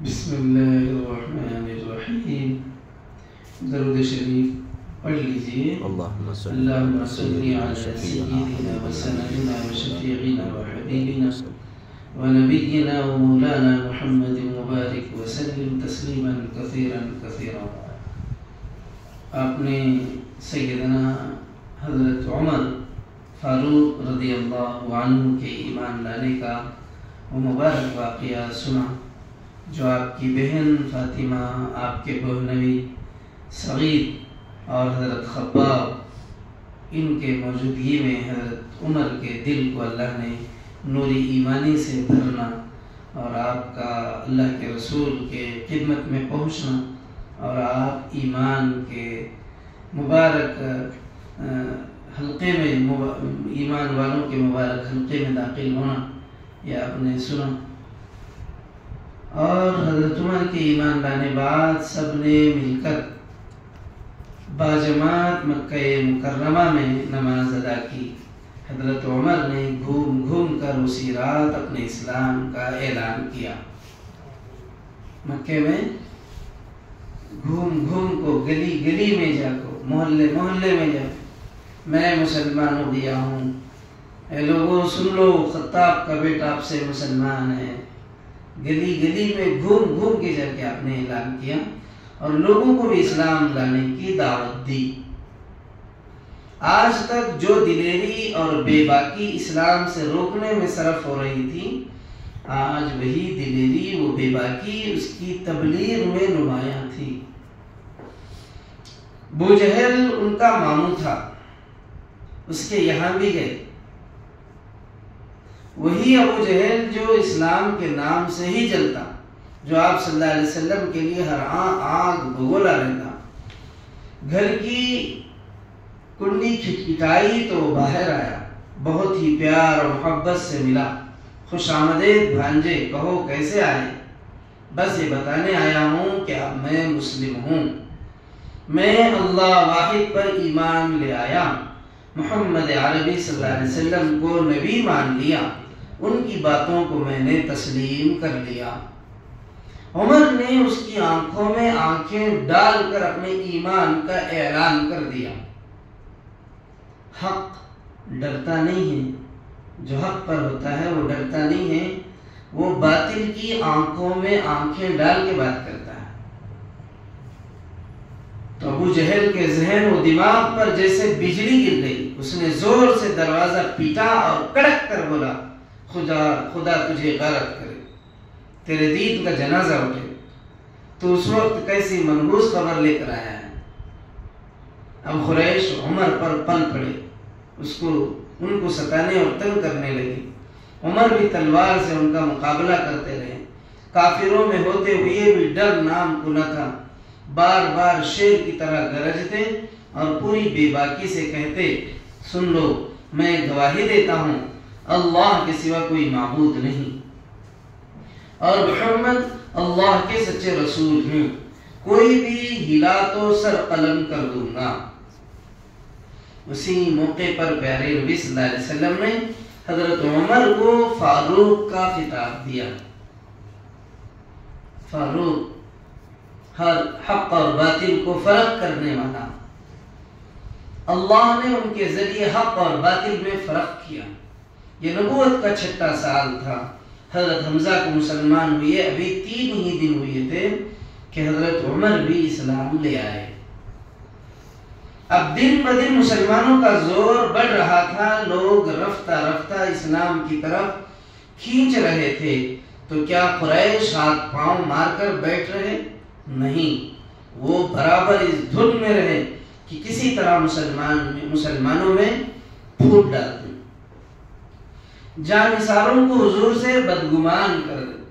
بسم اللہ الرحمن الرحیم. درود شریف پڑھ لیجئے. اللہم صلی علی سیدنا و سندنا و شفیعنا و حبیبنا و نبینا و مولانا محمد مبارک وسلم تسلیما کثیرا کثیرا. آپ نے سیدنا حضرت عمر فاروق رضی اللہ عنہ کے ایمان لانے کا وہ مبارک واقعہ سنا، جو آپ کی بہن فاطمہ، آپ کے بہنوی سعید اور حضرت خباب، ان کے موجودگی میں حضرت عمر کے دل کو اللہ نے نوری ایمانی سے بھرنا اور آپ کا اللہ کے رسول کے خدمت میں پہنچنا اور آپ ایمان کے مبارک حلقے میں، ایمان والوں کے مبارک حلقے میں داخل ہونا، یہ آپ نے سنا. اور حضرت عمر کے ایمان لانے بعد سب نے مل کر باجماعت مکہ مکرمہ میں نماز ادا کی. حضرت عمر نے گھوم گھوم کر اسی رات اپنے اسلام کا اعلان کیا. مکے میں گھوم گھوم کو، گلی گلی میں جا کو، محلے محلے میں جا، میں مسلمان ہو گیا ہوں، اے لوگوں سن لو، خطاب کا بیٹا آپ سے مسلمان ہے. گلی گلی میں گھوم گھوم کے جا کے آپ نے اعلان کیا اور لوگوں کو بھی اسلام لانے کی دعوت دی. آج تک جو دلیری اور بے باکی اسلام سے روکنے میں صرف ہو رہی تھی، آج وہی دلیری، وہ بے باکی اس کی تبلیغ میں نمایاں تھی. ابو جہل ان کا ماموں تھا، اس کے یہاں بھی گئے. وہی ابو جہل جو اسلام کے نام سے ہی جلتا، جو آپ صلی اللہ علیہ وسلم کے لیے ہر آگ بگولا رہتا. گھر کی کنڈی کھٹکھٹائی تو وہ باہر آیا، بہت ہی پیار اور محبت سے ملا. خوش آمدید بھانجے، کہو کیسے آئے؟ بس یہ بتانے آیا ہوں کہ اب میں مسلم ہوں، میں اللہ واحد پر ایمان لے آیا، محمد عربی صلی اللہ علیہ وسلم کو نبی مان لیا، ان کی باتوں کو میں نے تسلیم کر لیا. عمر نے اس کی آنکھوں میں آنکھیں ڈال کر اپنے ایمان کا اعلان کر دیا. حق ڈرتا نہیں ہے، جو حق پر ہوتا ہے وہ ڈرتا نہیں ہے، وہ باطل کی آنکھوں میں آنکھیں ڈال کے بات کرتا ہے. تو ابو جہل کے ذہن و دماغ پر جیسے بجلی گر گئی. اس نے زور سے دروازہ پیٹا اور کڑک کر بولا، خدا تجھے غارت کرے، تیرے دین کا جنازہ اٹھے. تو اس وقت کیسی منحوس خبر لے کر آیا ہے. اب قریش عمر پر پل پڑے، ان کو ستانے اور تنگ کرنے لگے. عمر بھی تلوار سے ان کا مقابلہ کرتے رہے. کافروں میں ہوتے ہوئے بھی ڈر نام کو نہ تھا. بار بار شیر کی طرح گرجتے اور پوری بے باکی سے کہتے، سن لو، میں گواہی دیتا ہوں اللہ کے سوا کوئی معبود نہیں اور محمد اللہ کے سچے رسول ہیں. کوئی بھی ہلا تو سر قلم کر دوں گا. اسی موقع پر پیارے نبی صلی اللہ علیہ وسلم نے حضرت عمر کو فاروق کا خطاب دیا. فاروق، ہر حق اور باطل کو فرق کرنے والا. اللہ نے ان کے ذریعے حق اور باطل میں فرق کیا. یہ نبوت کا 6واں سال تھا. حضرت حمزہ کو مسلمان ہوئے، ابھی 3 ہی دن ہوئے تھے کہ حضرت عمر بھی اسلام لے آئے. اب دن بدن مسلمانوں کا زور بڑھ رہا تھا. لوگ رفتہ رفتہ اسلام کی طرف کھینچ رہے تھے. تو کیا قریش ہاتھ پاؤں مار کر بیٹھ رہے؟ نہیں، وہ برابر اس دھن میں رہے کہ کسی طرح مسلمانوں میں پھوٹ ڈال دیں، جانثاروں کو حضور سے بدگمان کر دیں.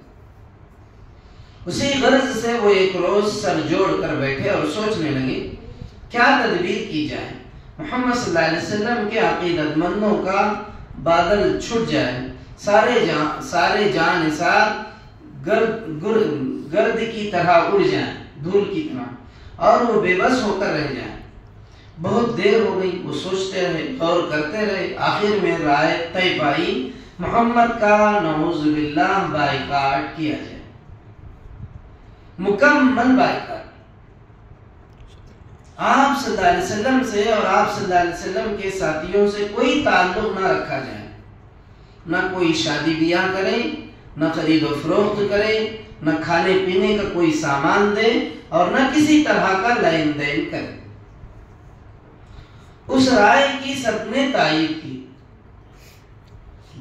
اسی غرض سے وہ ایک روز سر جوڑ کر بیٹھے اور سوچنے لگے کیا تدبیر کی جائے. محمد صلی اللہ علیہ وسلم کے عقیدت مندوں کا بادل چھٹ جائے، سارے جانثار گرد کی طرح اڑ جائیں، دھول کی طرح، اور وہ بے بس ہو کر رہ جائیں. بہت دیر ہو گئی، وہ سوچتے رہے، غور کرتے رہے. آخر میں رائے طے پائی محمد کا نعوذ باللہ بائیکاٹ کیا جائے. مکمل بائیکاٹ۔ آپ صلی اللہ علیہ وسلم سے اور آپ صلی اللہ علیہ وسلم کے ساتھیوں سے کوئی تعلق نہ رکھا جائے، نہ کوئی شادی بیاہ کرے، نہ خرید و فروخت کرے، نہ کھانے پینے کا کوئی سامان دے، اور نہ کسی طرح کا لین دین کرے۔ اس رائے کی سب نے تائید کی۔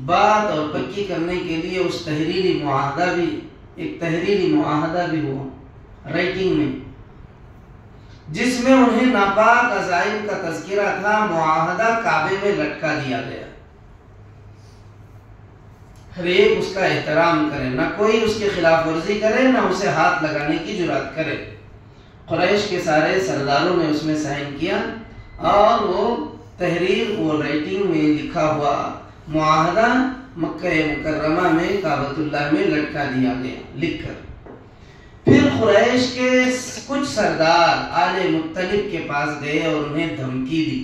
بات اور پکی کرنے کے لیے اس تحریری معاہدہ بھی ہوا رائٹنگ میں، جس میں انہیں ناپاک عزائم کا تذکرہ تھا، معاہدہ کعبے میں لٹکا دیا گیا۔ ہر ایک اس کا احترام کرے، نہ کوئی اس کی خلاف ورزی کرے، نہ اسے ہاتھ لگانے کی جرات کرے۔ قریش کے سارے سرداروں نے اس میں سائن کیا، اور وہ تحریر، وہ رائٹنگ میں لکھا ہوا معاہدہ مکہ مکرمہ میں کعبۃ اللہ میں لٹکا دیا گیا لکھ کر۔ پھر قریش کے کچھ سردار آل مطلب کے پاس گئے اور انہیں دھمکی دی،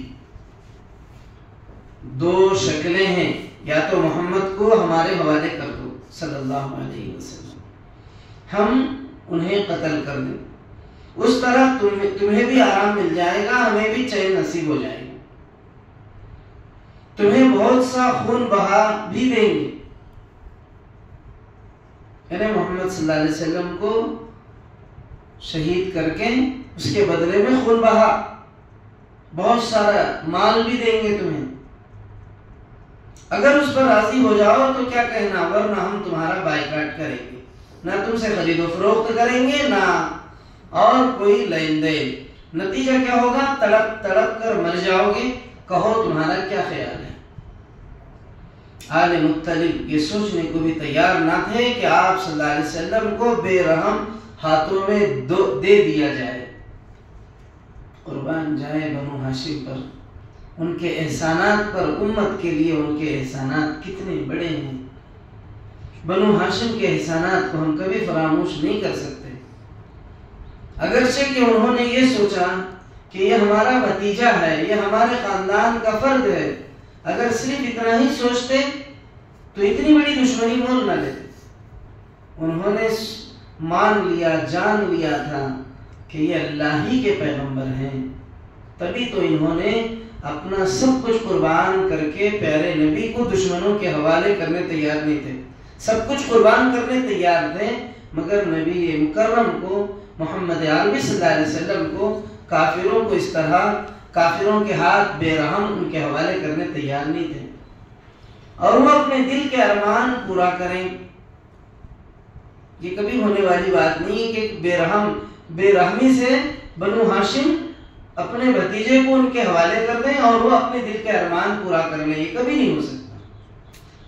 دو شکلیں ہیں، یا تو محمد کو ہمارے حوالے کر دو صلی اللہ علیہ وسلم، ہم انہیں قتل کر دیں، اس طرح تمہیں بھی آرام مل جائے گا، ہمیں بھی چین نصیب ہو جائے گا، تمہیں بہت سا خون بہا بھی دیں گے۔ یعنی محمد صلی اللہ علیہ وسلم کو شہید کر کے اس کے بدلے میں خون بہا، بہت سارا مال بھی دیں گے تمہیں، اگر اس پر راضی ہو جاؤ تو کیا کہنا، ورنہ ہم تمہارا بائیکاٹ کریں گے، نہ تم سے خرید و فروخت کریں گے، نہ اور کوئی لین دین۔ نتیجہ کیا ہوگا، تڑپ تڑپ کر مر جاؤ گے، کہو تمہارا کیا خیال ہے۔ آل مطلب یہ سوچنے کو بھی تیار نہ تھے کہ آپ صلی اللہ علیہ وسلم کو بے رحم ہاتھوں میں دے دیا جائے۔ قربان جائے بنو ہاشم پر، ان کے احسانات پر، امت کے لیے ان کے احسانات کتنے بڑے ہیں۔ بنو ہاشم کے احسانات کو ہم کبھی فراموش نہیں کر سکتے، اگرچہ کہ انہوں نے یہ سوچا کہ یہ ہمارا بھتیجا ہے، یہ ہمارے خاندان کا فرد ہے۔ اگر صرف اتنا ہی سوچتے تو اتنی بڑی دشمنی مول نہ لیتے۔ انہوں نے مان لیا، جان لیا تھا کہ یہ اللہ ہی کے پیغمبر ہیں، تبھی تو انہوں نے اپنا سب کچھ قربان کر کے پیارے نبی کو دشمنوں کے حوالے کرنے تیار نہیں تھے، سب کچھ قربان کرنے تیار تھے، مگر نبی مکرم کو، محمد عربی صلی اللہ علیہ وسلم کو، کافروں کو اس طرح، کافروں کے ہاتھ بے رحم ان کے حوالے کرنے تیار نہیں تھے، اور وہ اپنے دل کے ارمان پورا کریں۔ یہ کبھی ہونے والی بات نہیں کہ بے رحمی سے بنو ہاشم اپنے بھتیجے کو ان کے حوالے کر دیں اور وہ اپنے دل کے ارمان پورا کر لیں، یہ کبھی نہیں ہو سکتا۔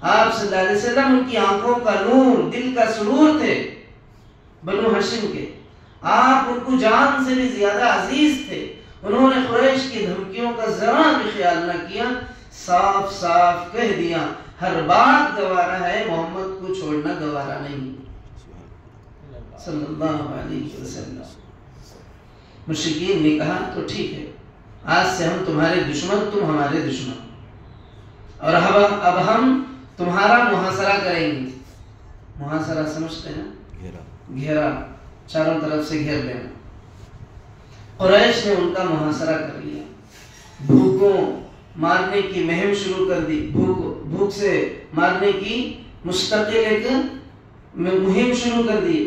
آپ صلی اللہ علیہ وسلم ان کی آنکھوں کا نور، دل کا سرور تھے بنو ہاشم کے، آپ ان کو جان سے بھی زیادہ عزیز تھے۔ انہوں نے قریش کی دھمکیوں کا ذرا بھی خیال نہ کیا، صاف صاف کہہ دیا ہر بات گوارا ہے، محمد کو چھوڑنا گوارا نہیں صلی اللہ علیہ وسلم۔ مشرکین نے کہا تو ٹھیک ہے، آج سے ہم تمہارے دشمن، تم ہمارے دشمن، اور اب ہم تمہارا محاصرہ کریں گے۔ محاصرہ سمجھتے ہیں، گھیرا، چاروں طرف سے گھیر لینا۔ قریش نے ان کا محاصرہ کر لیا، بھوکوں مارنے کی مہم شروع کر دی، بھوک سے مارنے کی مستقل ایک مہم شروع کر دی۔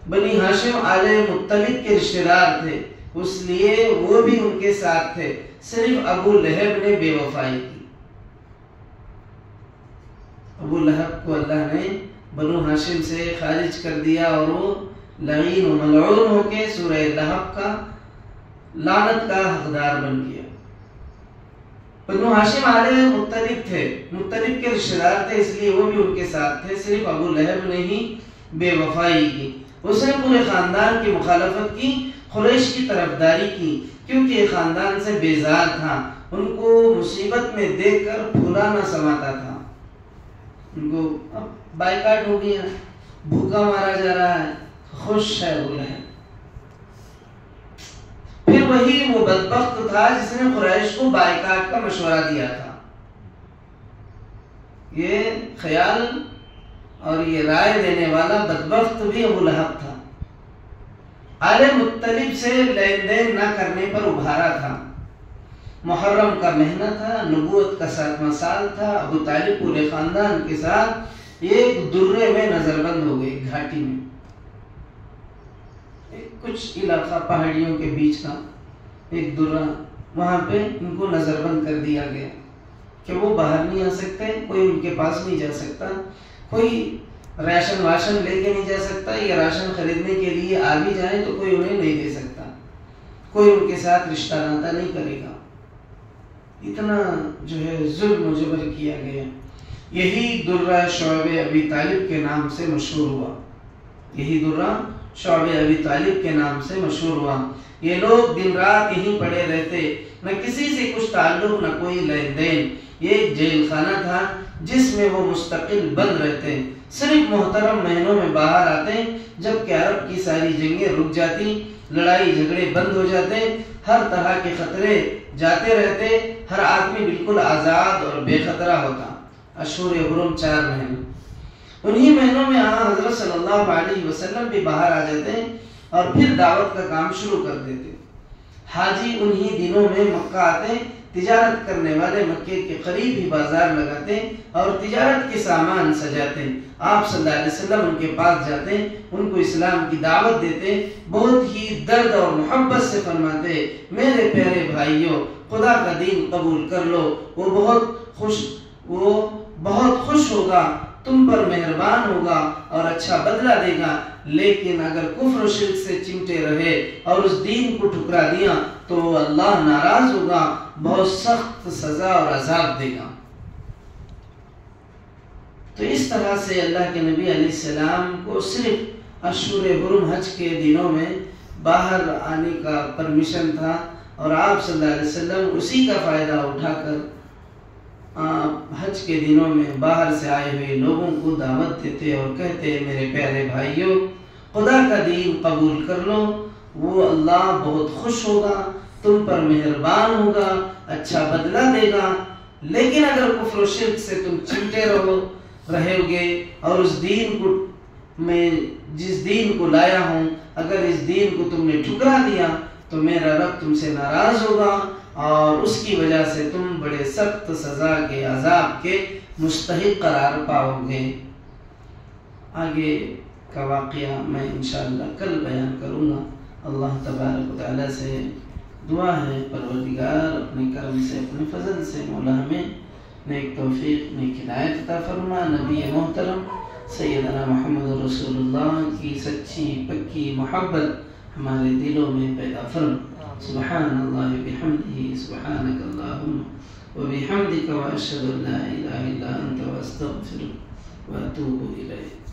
بنی ہاشم آل مطلب کے رشتہ دار تھے، اس لیے وہ بھی ان کے ساتھ تھے، صرف ابو لہب نے بے وفائی کی۔ ابو لہب کو اللہ نے بنو ہاشم سے خارج کر دیا، اور وہ لعین و ملعون ہو کے سورہ لہب کا لعنت کا حقدار بن گیا۔ بنو ہاشم آل مطلب تھے، مطلب کے رشتہ دار تھے، اس لیے وہ بھی ان کے ساتھ تھے، صرف ابو لہب نے ہی بے وفائی کی۔ اس نے پورے خاندان کی مخالفت کی، قریش کی طرفداری کی، کیونکہ یہ خاندان سے بیزار تھا، ان کو مصیبت میں دیکھ کر پھولا نہ سماتا تھا۔ ان کو اب بائیکاٹ ہو گیا، بھوکا مارا جا رہا ہے، خوش ہے وہ لہب۔ پھر وہی وہ بدبخت تھا جس نے قریش کو بائیکاٹ کا مشورہ دیا تھا۔ یہ خیال اور یہ رائے دینے والا بدبخت بھی ابو لہب تھا۔ آل مطلب سے لین دین نہ کرنے پر ابھارا تھا۔ محرم کا مہینہ تھا، نبوت کا 7واں سال تھا۔ ابو طالب پورے خاندان کے ساتھ ایک درے میں نظر بند ہو گئے، گھاٹی میں، کچھ علاقہ پہاڑیوں کے بیچ کا ایک درہ، وہاں پہ ان کو نظر بند کر دیا گیا کہ وہ باہر نہیں آ سکتے، کوئی ان کے پاس نہیں جا سکتا، کوئی راشن واشن لے کے نہیں جا سکتا، یا راشن خریدنے کے لیے آ بھی جائیں تو کوئی انہیں نہیں دے سکتا، کوئی ان کے ساتھ رشتہ ناتا نہیں کرے گا۔ اتنا جو ہے ظلم و جبر کیا گیا۔ یہی درہ شعب ابی طالب کے نام سے مشہور ہوا، یہی درہ شعب ابی طالب کے نام سے مشہور ہوا۔ یہ لوگ دن رات یہیں پڑے رہتے، نہ کسی سے کچھ تعلق، نہ کوئی لین دین۔ یہ ایک جیل خانہ تھا جس میں وہ مستقل بند رہتے، صرف محترم مہینوں میں باہر آتے جب کہ عرب کی ساری جنگیں رک جاتی، لڑائی جھگڑے بند ہو جاتے، ہر طرح کے خطرے جاتے رہتے، ہر آدمی بالکل آزاد اور بے خطرہ ہوتا۔ اشہر حرم 4 مہینے، انہی مہینوں میں حضرت صلی اللہ علیہ وسلم بھی باہر آ جاتے اور پھر دعوت کا کام شروع کر دیتے۔ حاجی انہی دنوں میں مکہ آتے، تجارت کرنے والے مکے کے قریب ہی بازار لگاتے اور تجارت کے سامان سجاتے۔ آپ صلی اللہ علیہ وسلم ان کے پاس جاتے، ان کو اسلام کی دعوت دیتے، بہت ہی درد اور محبت سے فرماتے، میرے پیارے بھائیوں، خدا کا دین قبول کر لو، وہ بہت خوش ہوگا، تم پر مہربان ہوگا اور اچھا بدلہ دے گا، لیکن اگر کفر و شرک سے چمٹے رہے اور اس دین کو ٹھکرا دیا تو اللہ ناراض ہوگا، بہت سخت سزا اور عذاب دے گا۔ تو اس طرح سے اللہ کے نبی علیہ السلام کو صرف اشہر حرم حج کے دنوں میں باہر آنے کا پرمیشن تھا، اور آپ صلی اللہ علیہ وسلم اسی کا فائدہ اٹھا کر حج کے دنوں میں باہر سے آئے ہوئے لوگوں کو دعوت دیتے اور کہتے، میرے پیارے بھائیوں، خدا کا دین قبول کر لو، وہ اللہ بہت خوش ہوگا، تم پر مہربان ہوگا، اچھا بدلہ دے گا، لیکن اگر کفر و شرک سے تم چمٹے رہے گے اور اس دین کو میں جس دین کو لایا ہوں، اگر اس دین کو تم نے ٹھکرا دیا تو میرا رب تم سے ناراض ہوگا اور اس کی وجہ سے تم بڑے سخت سزا کے عذاب کے مستحق قرار پاؤ گے۔ آگے کا واقعہ میں انشاءاللہ کل بیان کروں گا۔ اللہ تبارک و تعالیٰ سے دعا ہے، پروردگار اپنے کرم سے، اپنے فضل سے مولا ہمیں نیک توفیق، نیک ہدایت عطا فرما۔ نبی محترم سیدنا محمد رسول اللہ کی سچی پکی محبت ہمارے دلوں میں پیدا فرما۔ سبحان اللہ بحمدہ، سبحانک اللہم وبحمدک، واشہد ان لا الہ الا انت، واستغفرک واتوب الیک۔